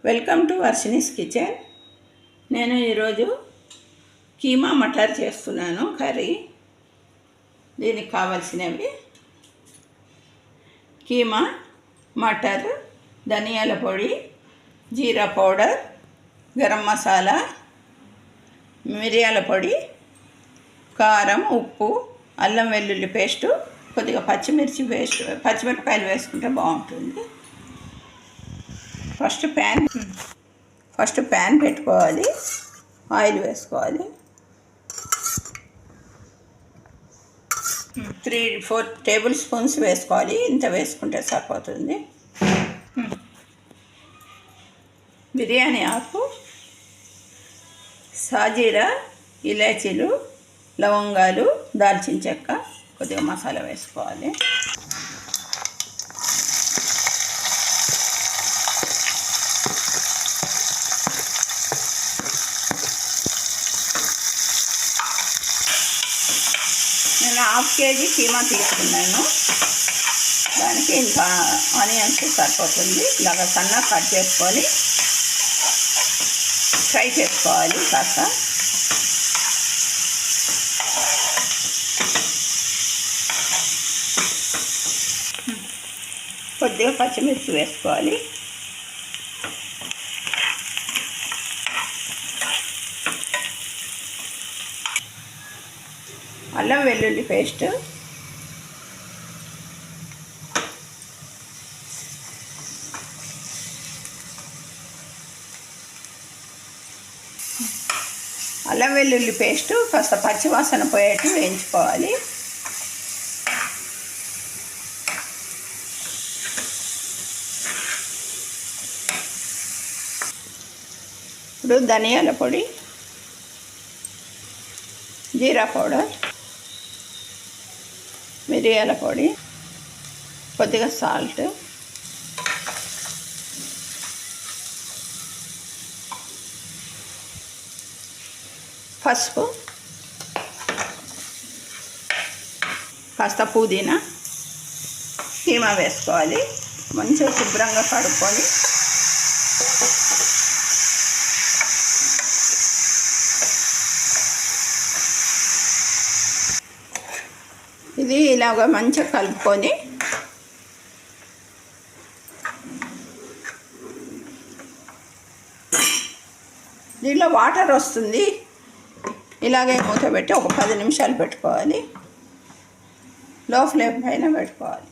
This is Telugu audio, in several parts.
Welcome to Varshini's kitchen. నేను ఈరోజు కీమా మటర్ చేస్తున్నాను కర్రీ. దీనికి కావాల్సినవి కీమా, మటర్, ధనియాల పొడి, జీరా పౌడర్, గరం మసాలా, మిరియాల పొడి, కారం, ఉప్పు, అల్లం వెల్లుల్లి పేస్టు, కొద్దిగా పచ్చిమిరపకాయలు వేసుకుంటే బాగుంటుంది. ఫస్ట్ ప్యాన్ పెట్టుకోవాలి, ఆయిల్ వేసుకోవాలి. 3-4 టేబుల్ స్పూన్స్ వేసుకోవాలి. ఇంత వేసుకుంటే సరిపోతుంది. బిర్యానీ ఆకు, సాజీరా, ఇలాచీలు, లవంగాలు, దాల్చిన చెక్క, కొద్దిగా మసాలా వేసుకోవాలి. నేను 1/2 కేజీ కీమా తీసుకున్నాను. దానికి ఇంత ఆనియన్స్ సరిపోతుంది. ఇలాగ సన్నగా కట్ చేసుకొని ఫ్రై చేసుకోవాలి కాస్త. కొద్దిగా పచ్చిమిర్చి వేసుకోవాలి. అల్లం వెల్లుల్లి పేస్ట్, అల్లం వెల్లుల్లి పేస్ట్ కాస్త పచ్చివాసన పోయేట్టు వేయించుకోవాలి. ఇప్పుడు ధనియాల పొడి, జీరా పౌడర్, మిరియాల పొడి, కొద్దిగా సాల్ట్, పసుపు, కాస్త పుదీనా, కీమా వేసుకోవాలి. మంచిగా శుభ్రంగా కడుక్కొని ఇది ఇలాగ మంచిగా కలుపుకొని దీనిలో వాటర్ వస్తుంది. ఇలాగే మూత పెట్టి ఒక 10 నిమిషాలు పెట్టుకోవాలి. లో ఫ్లేమ్ పైన పెట్టుకోవాలి.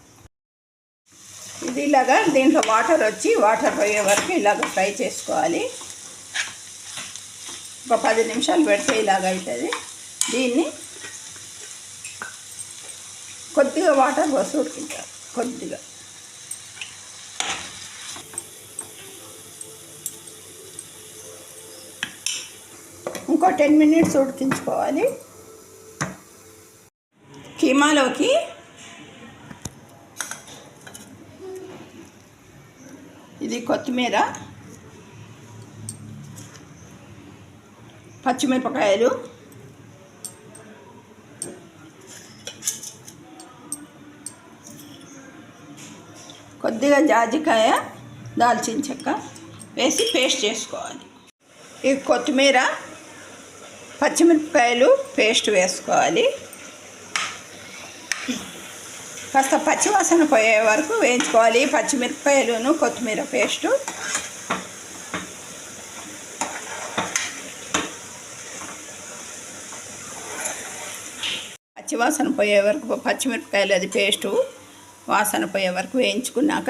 ఇది ఇలాగా దీంట్లో వాటర్ వచ్చి వాటర్ పోయే వరకు ఇలాగ ఫ్రై చేసుకోవాలి. ఒక 10 నిమిషాలు పెడితే ఇలాగ అవుతుంది. దీన్ని కొద్దిగా వాటర్ పోసి ఉడికించాలి. కొద్దిగా ఇంకో 10 మినిట్స్ ఉడికించుకోవాలి. కీమాలోకి ఇది కొత్తిమీర, పచ్చిమిరపకాయలు, కొద్దిగా జాజికాయ, దాల్చిన చెక్క వేసి పేస్ట్ చేసుకోవాలి. ఈ కొత్తిమీర, పచ్చిమిరపకాయలు పేస్ట్ వేసుకోవాలి. కాస్త పచ్చివాసన పోయే వరకు వేయించుకోవాలి. పచ్చిమిరపకాయలును కొత్తిమీర పేస్టు. పచ్చివాసన పోయే వరకు పచ్చిమిరపకాయలు అది పేస్టు వాసన పోయే వరకు వేయించుకున్నాక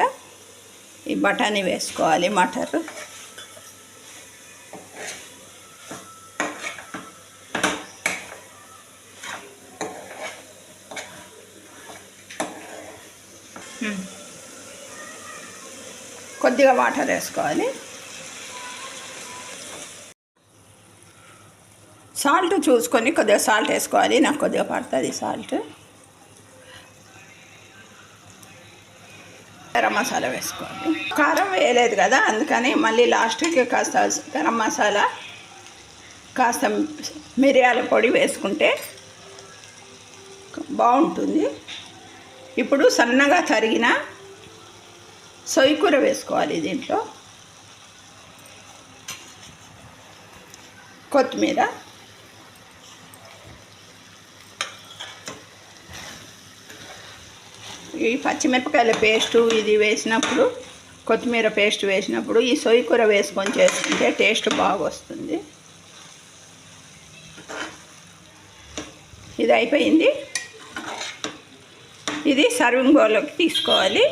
ఈ బఠానీ వేసుకోవాలి. మటర్ కొద్దిగా వాటర్ వేసుకోవాలి. సాల్ట్ చూసుకొని కొద్దిగా సాల్ట్ వేసుకోవాలి. నాకు కొద్దిగా పడుతుంది సాల్ట్. గరం మసాలా వేసుకోవాలి. కారం వేయలేదు కదా, అందుకని మళ్ళీ లాస్ట్కి కాస్త గరం మసాలా, కాస్త మిరియాల పొడి వేసుకుంటే బాగుంటుంది. ఇప్పుడు సన్నగా తరిగిన సొయ్యకూర వేసుకోవాలి దీంట్లో. కొత్తిమీర, ఈ పచ్చిమిరపకాయల పేస్టు ఇది వేసినప్పుడు, కొత్తిమీర పేస్ట్ వేసినప్పుడు ఈ సొయ్య కూర వేసుకొని చేసుకుంటే టేస్ట్ బాగా వస్తుంది. ఇది అయిపోయింది. ఇది సర్వింగ్ బౌల్లోకి తీసుకోవాలి.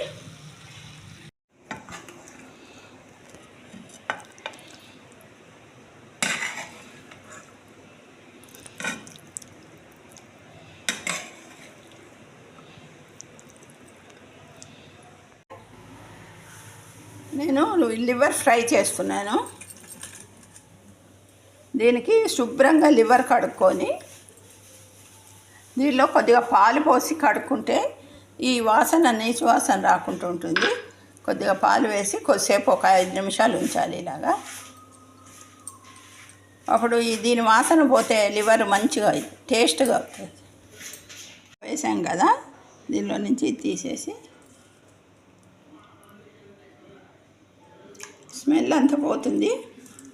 నేను లివర్ ఫ్రై చేస్తున్నాను. దీనికి శుభ్రంగా లివర్ కడుక్కొని దీనిలో కొద్దిగా పాలు పోసి కడుక్కుంటే ఈ వాసన, నీచు వాసన రాకుండా ఉంటుంది. కొద్దిగా పాలు వేసి కొద్దిసేపు ఒక 5 నిమిషాలు ఉంచాలి ఇలాగా. అప్పుడు దీని వాసన పోతే లివర్ మంచిగా టేస్ట్గా అవుతుంది. వేసాం కదా, దీనిలో నుంచి తీసేసి స్మెల్ అంతా పోతుంది.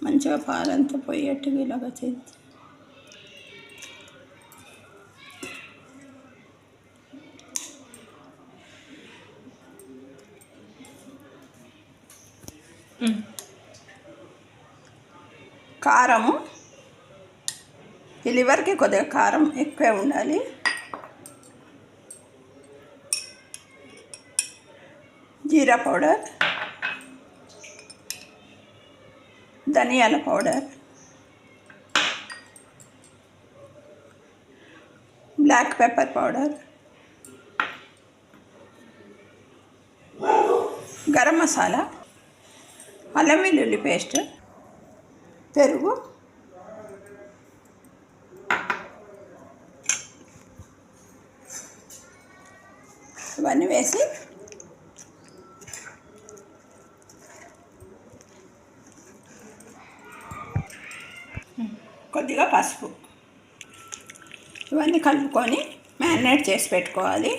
మంచిగా పాలంతా పోయేట్టుగా ఇలాగా చేసి కారము, ఈ లివర్కి కొద్దిగా కారం ఎక్కువే ఉండాలి. జీరా పౌడర్, ధనియాల powder, black pepper powder, garam masala, అల్లం వెల్లుల్లి పేస్ట్, పెరుగు, ఇవన్నీ వేసి కొద్దిగా పసుపు ఇవన్నీ కలుపుకొని మ్యారినేట్ చేసి పెట్టుకోవాలి.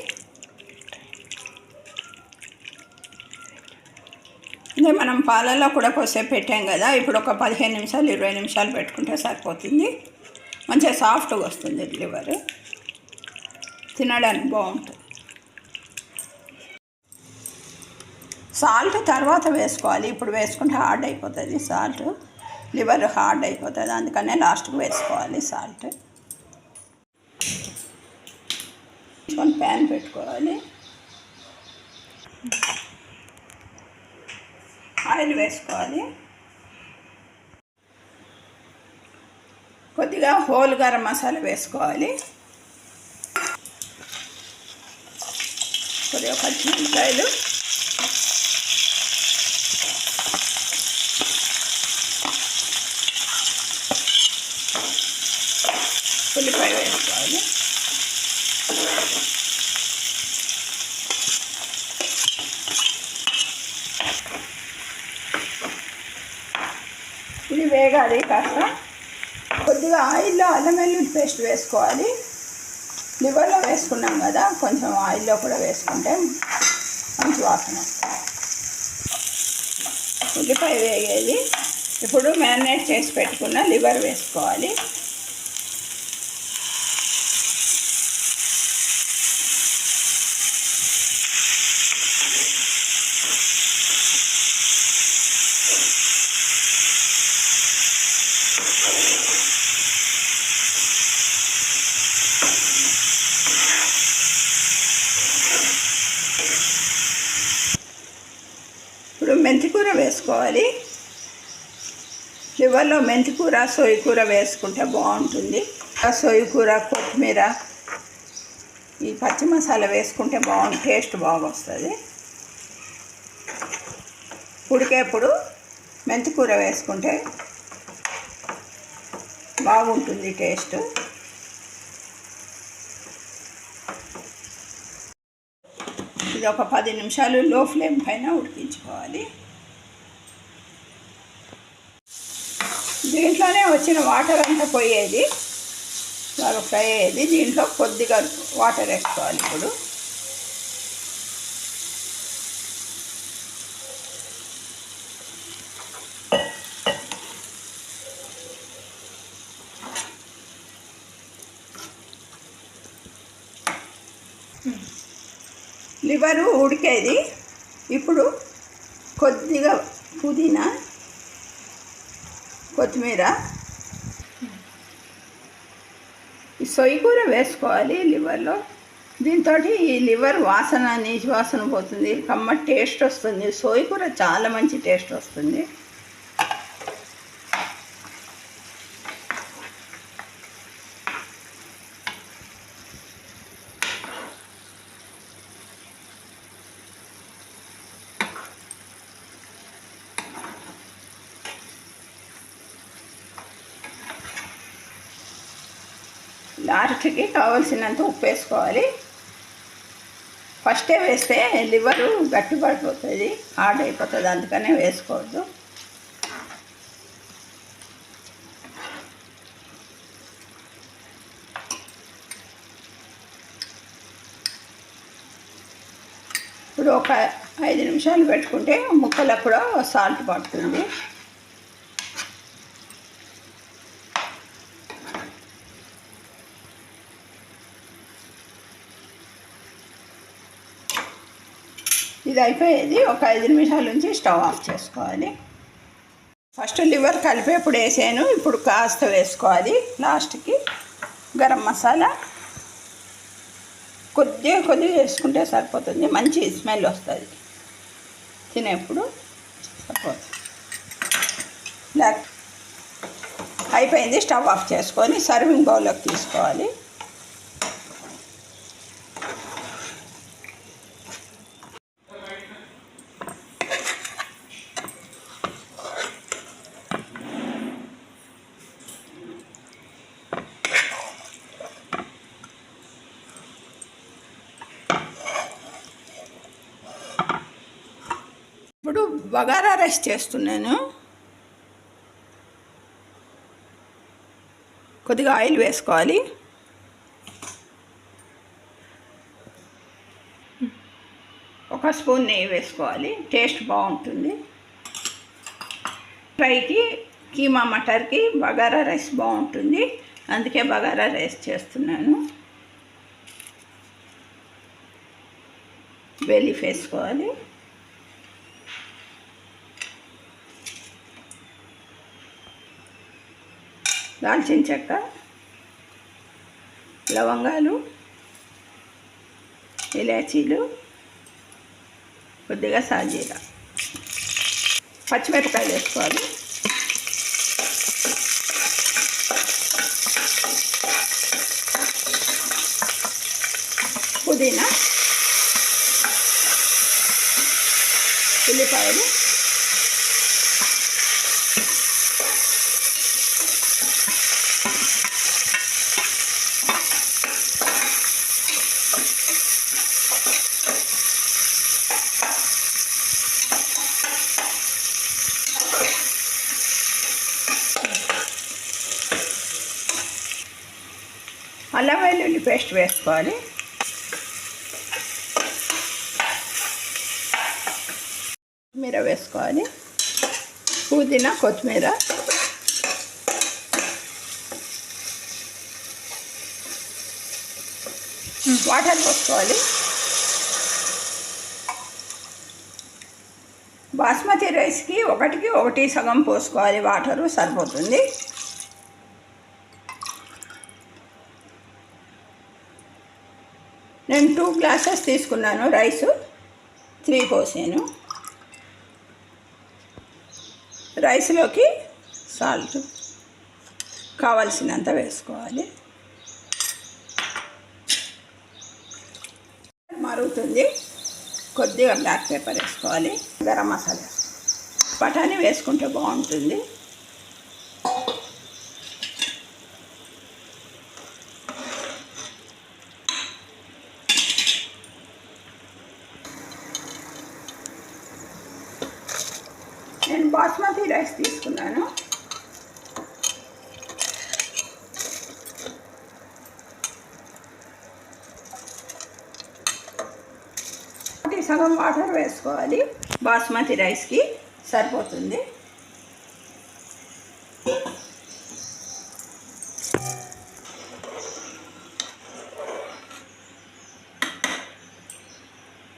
అంటే మనం పాలల్లో కూడా కొద్దిసేపు పెట్టాం కదా, ఇప్పుడు ఒక 15 నిమిషాలు 20 నిమిషాలు పెట్టుకుంటే సరిపోతుంది. మంచిగా సాఫ్ట్గా వస్తుంది లివర్, తినడానికి బాగుంటుంది. సాల్ట్ తర్వాత వేసుకోవాలి, ఇప్పుడు వేసుకుంటే హార్డ్ అయిపోతుంది. సాల్ట్ లివర్ హార్డ్ అయిపోతుంది, అందుకనే లాస్ట్కి వేసుకోవాలి సాల్ట్. ప్యాన్ పెట్టుకోవాలి, ఆయిల్ వేసుకోవాలి. కొద్దిగా హోల్ గరం మసాలా వేసుకోవాలి. కొద్దిగా పచ్చిమిరపకాయలు, ఉల్లిపాయ వేసుకోవాలి. ఇది వేగాలి కాస్త. కొద్దిగా ఆయిల్లో అల్లం వెల్లుల్లి పేస్ట్ వేసుకోవాలి. లివర్లో వేసుకున్నాం కదా, కొంచెం ఆయిల్లో కూడా వేసుకుంటే మంచి వాసన. ఉల్లిపాయ వేగేది. ఇప్పుడు మ్యారినేట్ చేసి పెట్టుకున్న లివర్ వేసుకోవాలి. ఇప్పుడు మెంతికూర వేసుకోవాలి. లివర్లో మెంతికూర, సొయ్య కూర వేసుకుంటే బాగుంటుంది. సొయ్య కూర, కొత్తిమీర, ఈ పచ్చి మసాలా వేసుకుంటే టేస్ట్ బాగా వస్తుంది. ఉడికేప్పుడు మెంతికూర వేసుకుంటే బాగుంటుంది టేస్ట్. ఇది ఒక 10 నిమిషాలు లో ఫ్లేమ్ పైన ఉడికించుకోవాలి. దీంట్లోనే వచ్చిన వాటర్ అంతా పోయేది, బాగా ఫ్రై అయ్యేది. దీంట్లో కొద్దిగా వాటర్ వేసుకోవాలి. ఇప్పుడు లివరు ఉడికేది. ఇప్పుడు కొద్దిగా పుదీనా, కొత్తిమీర, ఈ సొయ్యి కూర వేసుకోవాలి లివర్లో. దీంతో ఈ లివర్ వాసన, నీచు వాసన పోతుంది, కమ్మటి టేస్ట్ వస్తుంది. సొయ్యి కూర చాలా మంచి టేస్ట్ వస్తుంది. లాస్ట్కి కావాల్సినంత ఉప్పు వేసుకోవాలి. ఫస్టే వేస్తే లివరు గట్టి పడిపోతుంది, హార్డ్ అయిపోతుంది, అందుకనే వేసుకోవద్దు. ఇప్పుడు ఒక 5 నిమిషాలు పెట్టుకుంటే ముక్కలకు కూడా సాల్ట్ పడుతుంది. ఇది అయిపోయేది. ఒక 5 నిమిషాల నుంచి స్టవ్ ఆఫ్ చేసుకోవాలి. ఫస్ట్ లివర్ కలిపేప్పుడు వేసాను, ఇప్పుడు కాస్త వేసుకోవాలి. లాస్ట్కి గరం మసాలా కొద్దిగా వేసుకుంటే సరిపోతుంది, మంచి స్మెల్ వస్తుంది తినేప్పుడు. సరిపోతుంది. అయిపోయింది. స్టవ్ ఆఫ్ చేసుకొని సర్వింగ్ బౌల్లోకి తీసుకోవాలి. ఇప్పుడు బగారా రైస్ చేస్తున్నాను. కొద్దిగా ఆయిల్ వేసుకోవాలి. ఒక స్పూన్ నెయ్యి వేసుకోవాలి, టేస్ట్ బాగుంటుంది. ఫ్రైకి, కీమా మటర్కి బగారా రైస్ బాగుంటుంది, అందుకే బగారా రైస్ చేస్తున్నాను. బే లీఫ్ వేసుకోవాలి. దాల్చిన చెక్క, లవంగాలు, ఇలాచీలు, కొద్దిగా సాజీరా, పచ్చిమిరపకాయలు వేసుకోవాలి. పుదీనా, ఉల్లిపాయలు, అల్లం వెల్లుల్లి పేస్ట్ వేసుకోవాలి. కొత్తిమీర వేసుకోవాలి. పుదీనా, కొత్తిమీర, వాటర్ పోసుకోవాలి. బాస్మతి రైస్కి 1కి 1 సగం పోసుకోవాలి వాటరు, సరిపోతుంది. నేను 2 గ్లాసెస్ తీసుకున్నాను రైసు, 3 పోసాను. రైస్లోకి సాల్ట్ కావలసినంత వేసుకోవాలి. మరుగుతుంది. కొద్దిగా బ్లాక్ పెప్పర్ వేసుకోవాలి. గరం మసాలా, బఠానీ వేసుకుంటే బాగుంటుంది. నేను బాస్మతి రైస్ తీసుకున్నాను. సగం వాటర్ వేసుకోవాలి. బాస్మతి రైస్కి సరిపోతుంది.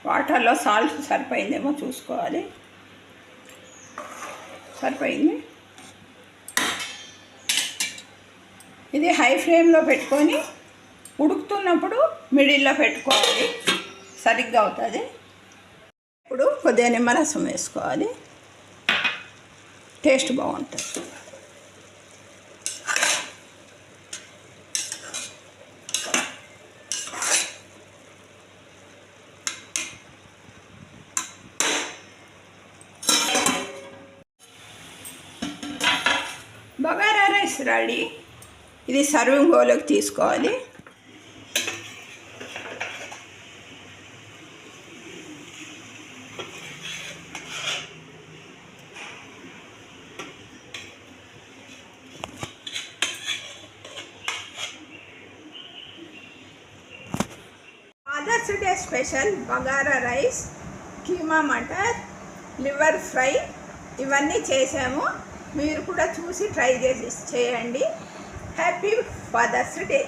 వాటర్లో సాల్ట్ సరిపోయిందేమో చూసుకోవాలి. సరిపోయింది. ఇది హై ఫ్లేమ్లో పెట్టుకొని ఉడుకుతున్నప్పుడు మిడిల్లో పెట్టుకోవాలి, సరిగ్గా అవుతుంది. ఇప్పుడు కొద్దిగా నిమ్మరసం వేసుకోవాలి, టేస్ట్ బాగుంటుంది. Bagara rice ready. ఇది సర్వింగ్ బౌల్లోకి తీసుకోవాలి. Father's day special bagara rice, keema matar, liver fry ఇవన్నీ చేసాము. మీరు కూడా చూసి ట్రై చేయండి. Happy father's day.